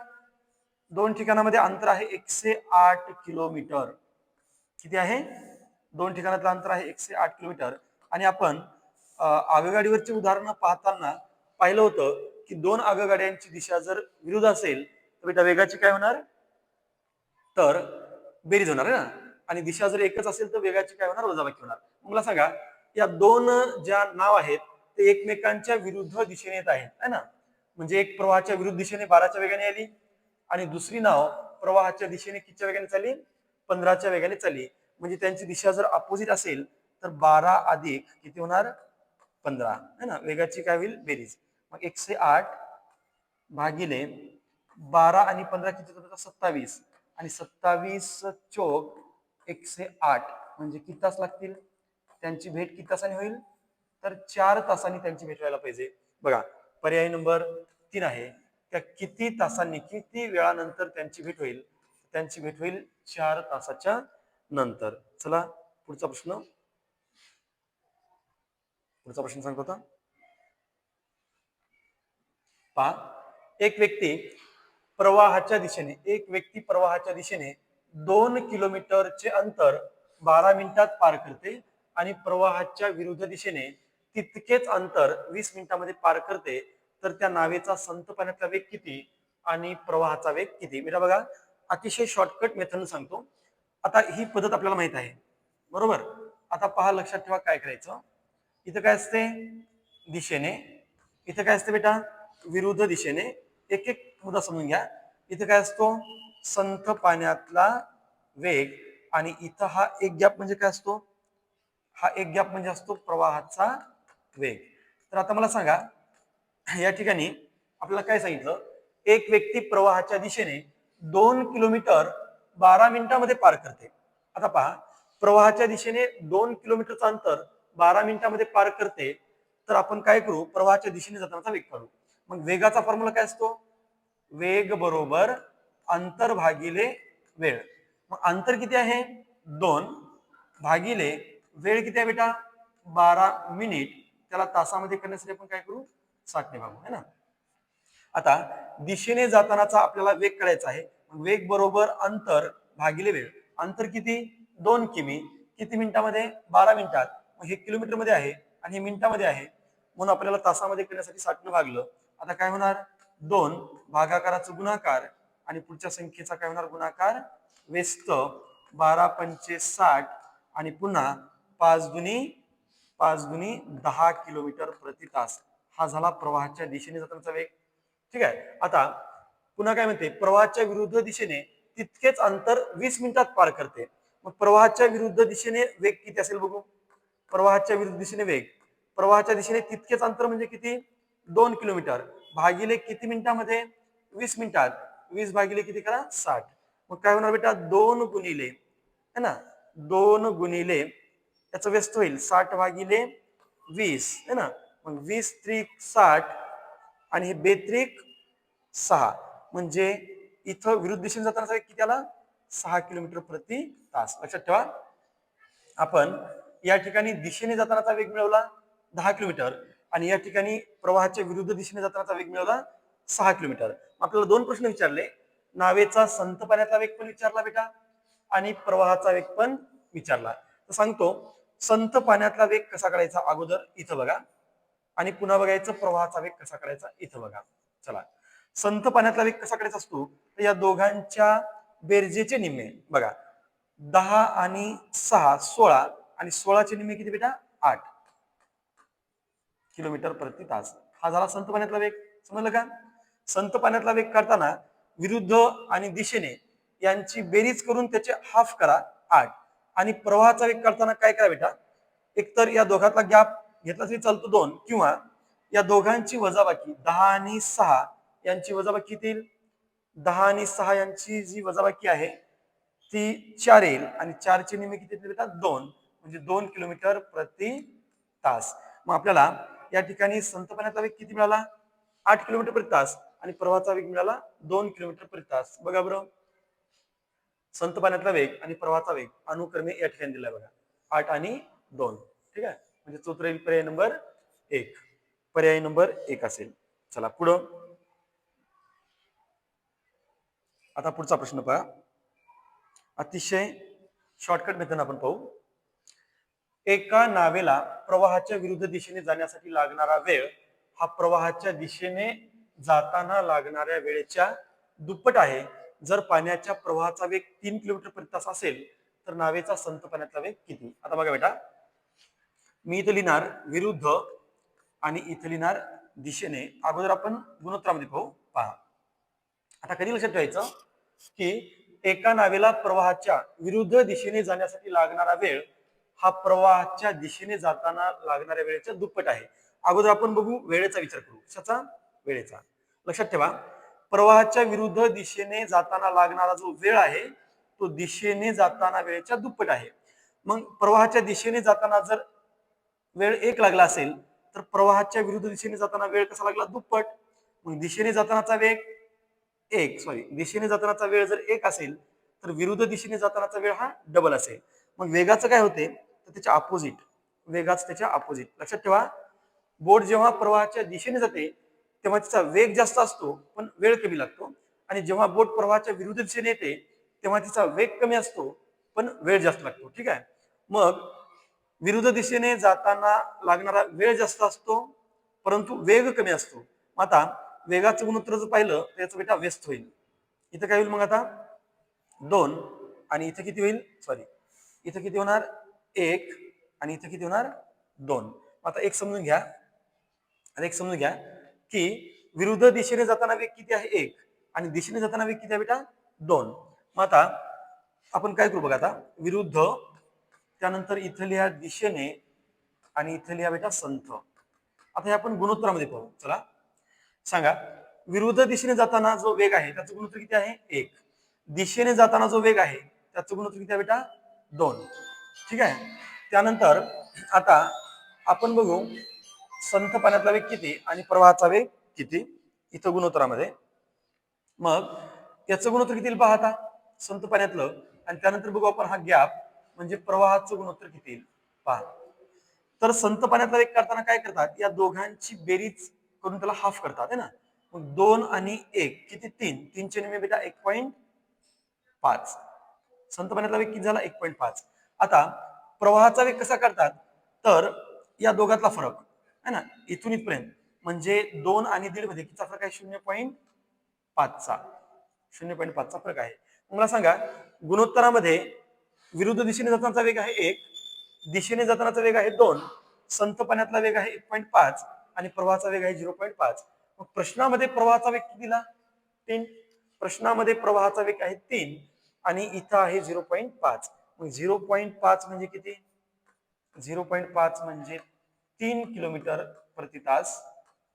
दोन ठिकाणामध्ये अंतर आहे 108 किलोमीटर. किती आहे? दोन ठिकाणातलं अंतर आहे 108 किलोमीटर. आणि आपण आगगाडीवरची उदाहरणं पाहताना पाहिलं होतं की दोन आगगाड्यांची दिशा जर विरुद्ध असेल तर बेटा वेगाची काय होणार? तर बेरीज होणार आहे ना. आणि दिशा जर एकच असेल तर वेगाची काय होणार? वजाबाकी होणार. मला सांगा, या दोन ज्या नाव आहेत ते एकमेकांच्या विरुद्ध दिशेने येत आहेत, है ना. म्हणजे एक प्रवाहाच्या विरुद्ध दिशेने 12च्या वेगाने आली आणि दुसरी नाव प्रवाहाच्या दिशेने कितीच्या वेगाने चालली? 15च्या वेगाने चालली. म्हणजे त्यांची दिशा जर अपोजिट असेल तर 12 अधिक किती होणार? 15, है ना. वेगाची काय होईल? बेरीज. मग 108 भागिले 12 आणि 15 किती होतात? 27. आणि 27 चोक 108 म्हणजे किती तास लागतील? त्यांची भेट किती तासांनी होईल? तर 4 तासांनी त्यांची भेट व्हायला पाहिजे. बघा, पर्याय नंबर 3 आहे. त्या किती तासांनी, किती वेळानंतर त्यांची भेट होईल? त्यांची भेट होईल 4 तासाच्या नंतर. चला पुढचा प्रश्न. पुढचा प्रश्न सांगतो आता. पहा, एक व्यक्ती प्रवाहाच्या दिशेने 2 किलोमीटरचे अंतर 12 मिनिटात पार करते आणि प्रवाहाच्या विरुद्ध दिशेने तितकेच अंतर 20 मिनिटांमध्ये पार करते. तर त्या नावेचा संथ पाण्यातला वेग किती आणि प्रवाहाचा वेग किती? बेटा बघा, अतिशय शॉर्टकट मेथड सांगतो. आता ही पद्धत आपल्याला माहित आहे, बरोबर. आता पहा, लक्षात ठेवा काय करायचं. इथं काय असते? दिशेने. इथं काय असते बेटा? विरुद्ध दिशेने. एक एक मुद्दा समजून घ्या. इथं काय असतो? संथ पाण्यातला वेग. आणि इथं हा एक गॅप म्हणजे काय असतो? हा एक गॅप म्हणजे असतो प्रवाहाचा वेग. तर आता मला सांगा, या ठिकाणी आपल्याला काय सांगितलं? एक व्यक्ती प्रवाहाच्या दिशेने 2 किलोमीटर 12 मिनिटांमध्ये पार करते. आता पहा, प्रवाहाच्या दिशेने 2 किलोमीटरचं अंतर 12 मिनिटांमध्ये पार करते. तर आपण काय करू? प्रवाहाच्या दिशेने जातानाचा वेग काढू. मग वेगाचा फॉर्म्युला काय असतो? वेग बरोबर अंतर भागिले वेळ. मग अंतर किती आहे? 2 भागिले वेळ किती आहे बेटा? 12 मिनिट. त्याला तासामध्ये करण्यासाठी आपण काय करू? 60 ने भागू, है ना. आता दिशेने जातानाचा आपल्याला वेग काढायचा आहे. वेग बरोबर अंतर भागिले वेळ. अंतर किती? 2 किमी. किती मिनिटामध्ये? 12 मिनिटात. मग हे किलोमीटर मध्ये आहे आणि हे मिनिटामध्ये आहे, म्हणून आपल्याला तासामध्ये करण्यासाठी 60 ने भागलं. आता काय होणार? 2 भागाकाराचा गुणाकार आणि पुढच्या संख्येचा काय होणार? गुणाकार. व्यस्त 12 पंचे 60 आणि पुन्हा 5 दुनी 10 किलोमीटर प्रति तास. हा झाला प्रवाहाच्या दिशेने जातानाचा वेग. ठीक आहे. आता पुन्हा काय म्हणते? प्रवाहाच्या विरुद्ध दिशेने तितकेच अंतर 20 मिनिटात पार करते. मग प्रवाहाच्या विरुद्ध दिशेने वेग किती असेल बघू. प्रवाहाच्या विरुद्ध दिशेने वेग. प्रवाहाच्या दिशेने तितकेच अंतर म्हणजे किती? 2 किलोमीटर भागिले किती मिनिटामध्ये? 20 मिनिटात. 20 भागिले किती करा? 60. मग काय होणार बेटा? 2 गुणिले है ना, 2 गुणिले याचं व्यस्त होईल 60 भागिले 20 है ना, मग 20 त्रिक 60 आणि हे 2 त्रिक 6 म्हणजे इथं विरुद्ध दिशेने जाताना किती आला? 6 किलोमीटर प्रति तास. लक्षात ठेवा, आपण या ठिकाणी दिशेने जातानाचा वेग मिळवला 10 किलोमीटर आणि या ठिकाणी प्रवाहाच्या विरुद्ध दिशेने जातानाचा वेग मिळवला 6 किलोमीटर. आपल्याला 2 प्रश्न विचारले, नावेचा संथ पाण्याचा वेग पण विचारला बेटा आणि प्रवाहाचा वेग पण विचारला. तर सांगतो, संथ पाण्यातला वेग कसा काढायचा अगोदर इथं बघा आणि पुन्हा बघायचं प्रवाहाचा वेग कसा काढायचा इथं बघा. चला, संथ पाण्यातला वेग कसा काढायचा असतो? तर या दोघांच्या बेरजेचे निम्मे बघा, 10 आणि 6 16 आणि 16चे निम्मे किती बेटा? 8 किलोमीटर प्रति तास. हा झाला संथ पाण्यातला वेग. समजलं का? संथ पाण्यातला वेग काढताना विरुद्ध आणि दिशेने यांची बेरीज करून त्याचे हाफ करा 8 आणि प्रवाहाचा वेग काढताना काय करा बेटा? एकतर या दोघातला गॅप घेतला तरी चालतो 2 किंवा या दोघांची वजाबाकी 10 आणि 6 यांची वजाबाकी येईल. 10 आणि 6 यांची जी वजाबाकी आहे ती 4 येईल आणि 4चे निम्मे किती येतील बेटा? 2 म्हणजे 2 किलोमीटर प्रति तास. मग आपल्याला या ठिकाणी संथ पाण्याचा वेग किती मिळाला? 8 किलोमीटर प्रति तास आणि प्रवाहाचा वेग मिळाला 2 किलोमीटर प्रति तास. बघा बरं, संथ पाण्यातला वेग आणि प्रवाहाचा वेग अनुक्रमे या ठिकाणी दिलाय बघा, 8 आणि 2. ठीक आहे, म्हणजे तो राहील पर्याय नंबर 1. पर्याय नंबर 1 असेल. चला पुढं, आता पुढचा प्रश्न पहा, अतिशय शॉर्टकट मेथड आपण पाहू. एका नावेला प्रवाहाच्या विरुद्ध दिशेने जाण्यासाठी लागणारा वेळ हा प्रवाहाच्या दिशेने जाताना लागणाऱ्या वेळेच्या दुप्पट आहे. जर पाण्याच्या प्रवाहाचा वेग 3 किलोमीटर प्रति तास असेल तर नावेचा संथ पाण्याचा वेग किती? आता बघा बेटा, मी इथं लिहिणार विरुद्ध आणि इथं लिहिणार दिशेने. अगोदर आपण गुणोत्तरामध्ये पाहू. पहा, आता कधी लक्षात ठेवायचं की एका नावेला प्रवाहाच्या विरुद्ध दिशेने जाण्यासाठी लागणारा वेळ हा प्रवाहाच्या दिशेने जाताना लागणाऱ्या वेळेच्या दुप्पट आहे. अगोदर आपण बघू वेळेचा विचार करू. कशाचा? वेळेचा. लक्षात ठेवा, प्रवाहाच्या विरुद्ध दिशेने जाताना लागणारा जो वेळ आहे तो दिशेने जाताना वेळेच्या दुप्पट आहे. मग प्रवाहाच्या दिशेने जाताना जर वेळ 1 लागला असेल तर प्रवाहाच्या विरुद्ध दिशेने जाताना वेळ कसा लागला? दुप्पट. मग दिशेने जातानाचा वेग दिशेने जातानाचा वेळ जर 1 असेल तर विरुद्ध दिशेने जातानाचा वेळ हा डबल असेल. मग वेगाचं काय होते? तर त्याच्या अपोजिट. वेगाचं त्याच्या अपोजिट. लक्षात ठेवा, बोट जेव्हा प्रवाहाच्या दिशेने जाते तेव्हा तिचा वेग जास्त असतो पण वेळ कमी लागतो आणि जेव्हा बोट प्रवाहाच्या विरुद्ध दिशेने येते तेव्हा तिचा वेग कमी असतो पण वेळ जास्त लागतो. ठीक आहे, मग विरुद्ध दिशेने जाताना लागणारा वेळ जास्त असतो परंतु वेग कमी असतो. आता वेगाचं गुणोत्तर जर पाहिलं तर याचा बेटा व्यस्त होईल. इथं काय होईल मग? आता 2 आणि इथं किती होईल? इथं किती होणार? 1 आणि इथं किती होणार? 2. आता एक समजून घ्या, की विरुद्ध दिशेने जाताना वेग किती आहे? 1 आणि दिशेने जाताना वेग किती आहे बेटा? 2. मग आता आपण काय करू बघा, आता विरुद्ध, त्यानंतर इथं लिहा दिशेने आणि इथं लिहा बेटा संथ. आता हे आपण गुणोत्तरामध्ये पाहू. चला सांगा, विरुद्ध दिशेने जाताना जो वेग आहे त्याचं गुणोत्तर किती आहे? 1. दिशेने जाताना जो वेग आहे त्याचं गुणोत्तर किती आहे बेटा? 2. ठीक आहे, त्यानंतर आता आपण बघू संथ पाण्यातला वेग किती आणि प्रवाहाचा वेग किती इथं गुणोत्तरामध्ये. मग याचं गुणोत्तर किती येईल पहा आता, संथ पाण्यातलं, आणि त्यानंतर बघू आपण हा गॅप म्हणजे प्रवाहाचं गुणोत्तर किती येईल पहा. तर संथ पाण्यातला वेग काढताना काय करतात? या दोघांची बेरीज करून त्याला हाफ करतात है ना. मग 2 आणि 1 किती? 3. 3चे निम्मे बेटा 1.5. संथ पाण्यातला वेग किती झाला? 1.5. आता प्रवाहाचा वेग कसा काढतात? तर या दोघातला फरक है ना, इथून इथपर्यंत म्हणजे 2 आणि 1.5 मध्ये कितीचा फरक आहे? 0.5चा. 0.5चा फरक आहे. मला सांगा, गुणोत्तरामध्ये विरुद्ध दिशेने जातानाचा वेग आहे 1, दिशेने जातानाचा वेग आहे 2, संथ पाण्यातला वेग आहे 1.5 आणि प्रवाहाचा वेग आहे 0.5. मग प्रश्नामध्ये प्रवाहाचा वेग किती दिला? 3. प्रश्नामध्ये प्रवाहाचा वेग आहे 3 आणि इथं आहे 0.5. मग 0.5 म्हणजे किती? 0.5 म्हणजे 3 किलोमीटर प्रति तास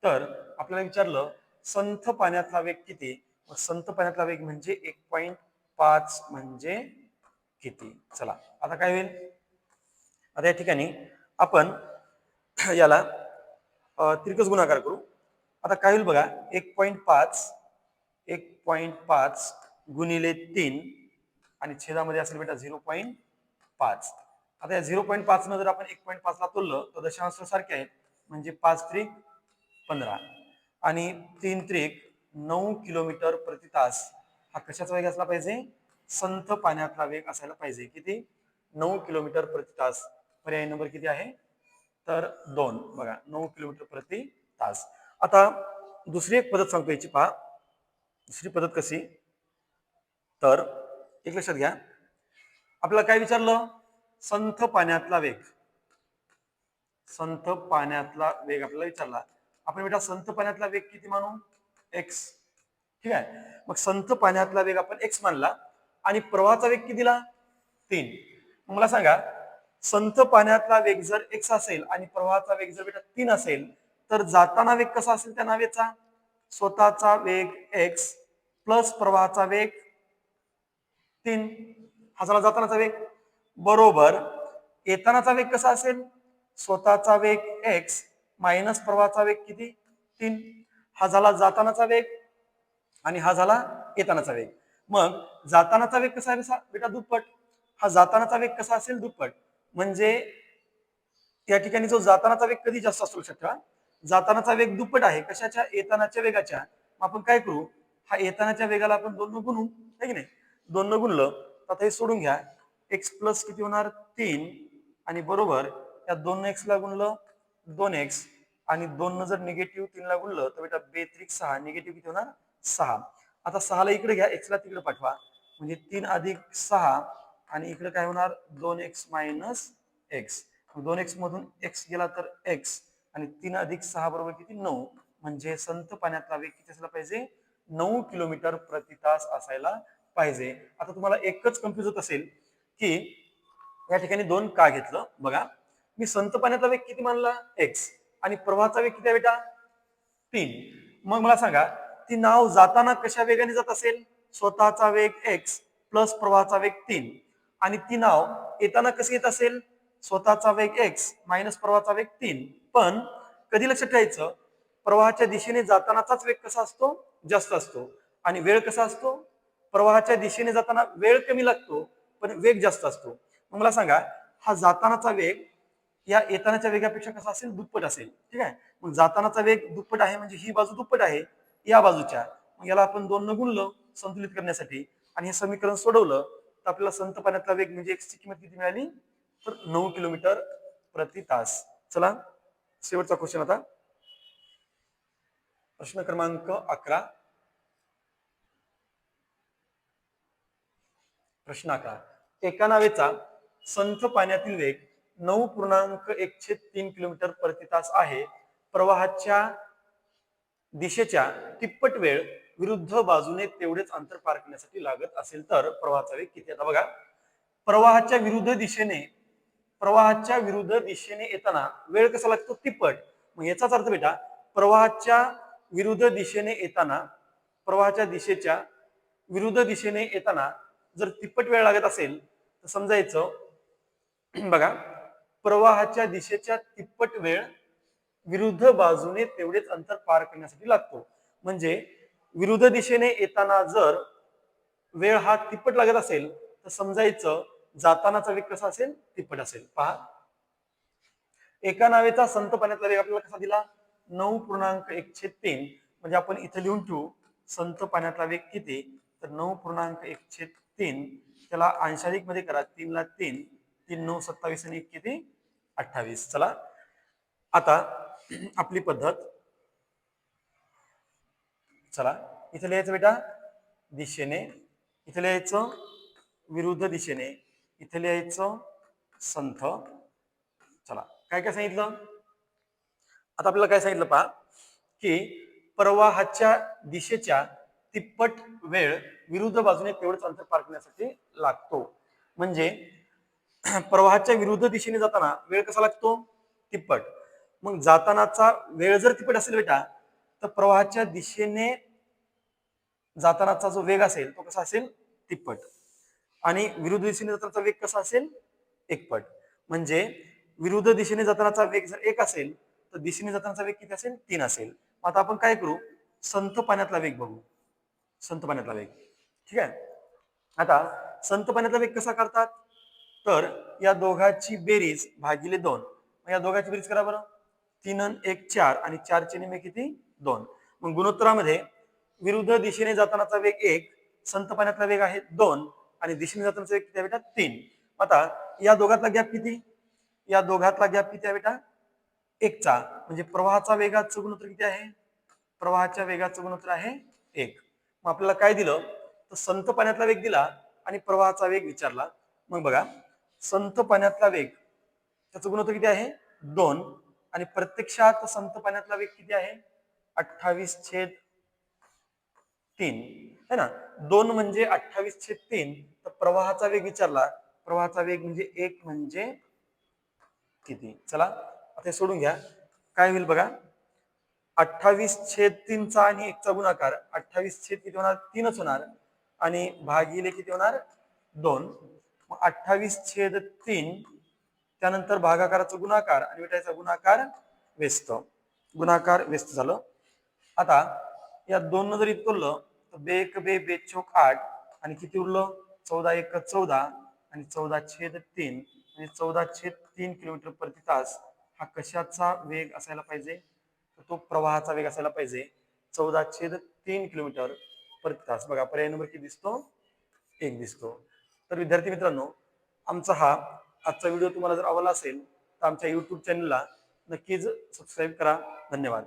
तर आपल्याला विचारलं संथ पाण्यातला वेग किती, मग संथ पाण्यातला वेग म्हणजे 1.5 म्हणजे किती. चला आता काय होईल, आता या ठिकाणी आपण याला तिरकस गुणाकार करू. आता काय होईल बघा, 1.5 गुणिले 3 आणि छेदामध्ये असेल बेटा 0.5. आता या 0.5 न जर आपण 1.5 ला तोललं तर दशांश सारखे आहेत, म्हणजे 5 त्रिक 15 आणि 3 त्रिक 9 किलोमीटर प्रति तास. हा कशाचा वेग असला पाहिजे, संथ पाण्यातला वेग असायला पाहिजे. किती, 9 किलोमीटर प्रति तास. पर्याय नंबर किती आहे, तर 2. बघा 9 किलोमीटर प्रति तास. आता दुसरी एक पद्धत सांगतो याची पहा. दुसरी पद्धत कशी, तर एक लक्षात घ्या, आपल्याला काय विचारलं, संथ पाण्यातला वेग. संथ पाण्यातला वेग आपल्याला विचारला. आपण बेटा संथ पाण्यातला वेग किती मानू, एक्स. ठीक आहे, मग संथ पाण्यातला वेग आपण एक्स मानला आणि प्रवाहाचा वेग किती दिला, 3. मला सांगा, संथ पाण्यातला वेग जर एक्स असेल आणि प्रवाहाचा वेग जर बेटा 3 असेल, तर जाताना वेग कसा असेल त्या नावेचा, स्वतःचा वेग एक्स प्लस प्रवाहाचा वेग 3. हा झाला जातानाचा वेग. बरोबर येतानाचा वेग कसा असेल, स्वतःचा वेग एक्स मायनस प्रवाहाचा वेग किती, 3. हा झाला जातानाचा वेग आणि हा झाला येतानाचा वेग. मग जातानाचा वेग कसा आहे बेटा, दुप्पट. हा जातानाचा वेग कसा असेल, दुप्पट. म्हणजे या ठिकाणी जो जातानाचा वेग कधी जास्त असू शकतो, जातानाचा वेग दुप्पट आहे कशाच्या, येतानाच्या वेगाच्या. आपण काय करू, हा येतानाच्या वेगाला आपण 2 न गुणू, है की नाही. 2 न गुणलं तर आता हे सोडून घ्या, एक्स प्लस किती होणार, 3 आणि बरोबर या 2 एक्स ला गुणलं 2x आणि 2 न जर निगेटिव्ह 3 ला गुणलं तर बेटा 2 त्रिक 6, निगेटिव्ह किती होणार, 6. आता 6 ला इकडे घ्या, एक्स ला तिकडे पाठवा, म्हणजे 3 अधिक 6 आणि इकडे काय होणार, 2x मायनस एक्स. 2x मधून x गेला तर x आणि 3 अधिक 6 बरोबर किती, 9. म्हणजे संथ पाण्यातला वेग किती असला पाहिजे, 9 किलोमीटर प्रति तास असायला पाहिजे. आता तुम्हाला एकच कन्फ्युज होत असेल की या ठिकाणी 2 का घेतलं. बघा, मी संथ पाण्याचा वेग किती मानला, x आणि प्रवाहाचा वेग किती आहे बेटा, 3. मग मला सांगा, ती नाव जाताना कशा वेगाने जात असेल, स्वतःचा वेग x प्लस प्रवाहाचा वेग 3 आणि ती नाव येताना कशी येत असेल, स्वतःचा वेग x मायनस प्रवाहाचा वेग 3. पण कधी लक्षात ठेवायचं, प्रवाहाच्या दिशेने जातानाचाच वेग कसा असतो, जास्त असतो आणि वेळ कसा असतो, प्रवाहाच्या दिशेने जाताना वेळ कमी लागतो पण वेग जास्त असतो. मग मला सांगा, हा जातानाचा वेग या येतानाच्या वेगापेक्षा कसा असेल, दुप्पट असेल. ठीक आहे, मग जातानाचा वेग दुप्पट आहे म्हणजे ही बाजू दुप्पट आहे या बाजूच्या. मग याला आपण 2 न गुणलं संतुलित करण्यासाठी आणि हे समीकरण सोडवलं तर आपल्याला संथ पाण्यातला वेग म्हणजे एक्स ची किंमत किती मिळाली, तर 9 किलोमीटर प्रति तास. चला शेवटचा क्वेश्चन आता, प्रश्न क्रमांक 11. प्रश्न 11, एका नावेचा संथ पाण्यातील वेग 9.1/3 किलोमीटर प्रति तास आहे. प्रवाहाच्या दिशेच्या तिप्पट वेळ विरुद्ध बाजूने तेवढेच अंतर पार करण्यासाठी लागत असेल तर प्रवाहाचा वेग किती. आता बघा, प्रवाहाच्या विरुद्ध दिशेने येताना वेळ कसा लागतो, तिप्पट. मग याचाच अर्थ बेटा, प्रवाहाच्या विरुद्ध दिशेने येताना, प्रवाहाच्या दिशेच्या विरुद्ध दिशेने येताना जर तिप्पट वेळ लागत असेल तर समजायचं बघा, प्रवाहाच्या दिशेच्या तिप्पट वेळ विरुद्ध बाजूने तेवढेच अंतर पार करण्यासाठी लागतो. म्हणजे विरुद्ध दिशेने येताना जर वेळ हा तिप्पट लागत असेल तर समजायचं जातानाचा वेग कसा असेल, तिप्पट असेल. पहा, एका नावेचा संथ पाण्यातला वेग आपल्याला कसा दिला, 9.1/3. म्हणजे आपण इथे लिहून ठेवू संथ पाण्यातला वेग किती, तर 9.1/3. त्याला अंशाधिक मध्ये करा, 3 ला 3, 3 9 27 आणि 1 किती, 28. चला आता आपली पद्धत, चला इथे लिहायचं बेटा दिशेने, इथे लिहायचं विरुद्ध दिशेने, इथे लिहायचं संथ. चला काय काय सांगितलं, आता आपल्याला काय सांगितलं पहा, की प्रवाहाच्या दिशेच्या तिप्पट वेळ विरुद्ध बाजूने तेवढंच अंतर पार करण्यासाठी लागतो. म्हणजे प्रवाहाच्या विरुद्ध दिशेने जाताना वेळ कसा लागतो, तिप्पट. मग जातानाचा वेळ जर तिप्पट असेल बेटा तर प्रवाहाच्या दिशेने जातानाचा जो वेग असेल तो कसा असेल तिप्पट आणि विरुद्ध दिशेने जातानाचा वेग कसा असेल एकपट. म्हणजे विरुद्ध दिशेने जातानाचा वेग जर 1 असेल तर दिशेने जातानाचा वेग किती असेल 3 असेल. आता आपण काय करू संथ पाण्यातला वेग बघू. संथ पाण्यातला वेग ठीक आहे. आता संथ पाण्यातला वेग कसा करतात तर या दोघांची बेरीज भागिले 2. या दोघांची बेरीज करा बरं 3 आणि 1 4 आणि 4 चे निम्मे किती 2. मग गुणोत्तरामध्ये विरुद्ध दिशेने जातानाचा वेग 1 संथ पाण्यातला वेग आहे 2 आणि दिशेने जातानाचा वेग किती आहे बेटा 3. आता या दोघातला गॅप किती या दोघातला गॅप किती आहे बेटा 1 चा म्हणजे प्रवाहाचा वेगाचं गुणोत्तर किती आहे प्रवाहाच्या वेगाचं गुणोत्तर आहे 1. मग आपल्याला काय दिलं तर संथ पाण्यातला वेग दिला आणि प्रवाहाचा वेग विचारला. मग बघा संथ पाण्यातला वेग त्याचं गुणोत्तर किती आहे 2 आणि प्रत्यक्षात संथ पाण्यातला वेग किती आहे 28/3 है ना. 2 म्हणजे 28/3 तर प्रवाहाचा वेग विचारला प्रवाहाचा वेग म्हणजे 1 म्हणजे किती. चला आता सोडून घ्या काय होईल बघा 28/3 चा आणि 1 चा गुणाकार 28 किती होणार 3च होणार आणि भागिले किती होणार 2. मग 28/3 त्यानंतर भागाकाराचा गुणाकार आणि बेटाचा गुणाकार व्यस्त झालं. आता या 2 जरी तोडलं तर बेक बे बेचोक 8 आणि किती उरलं 14 × 14 आणि 14/3 म्हणजे 14/3 किलोमीटर प्रति तास. हा कशाचा वेग असायला पाहिजे तर तो प्रवाहाचा वेग असायला पाहिजे 14/3 किलोमीटर प्रति तास. बघा पर्याय नंबर किती दिसतो 1 दिसतो. तर विद्यार्थी मित्रांनो आमचा हा आजचा व्हिडिओ तुम्हाला जर आवडला असेल तर आमच्या YouTube चॅनलला नक्कीच सबस्क्राईब करा. धन्यवाद.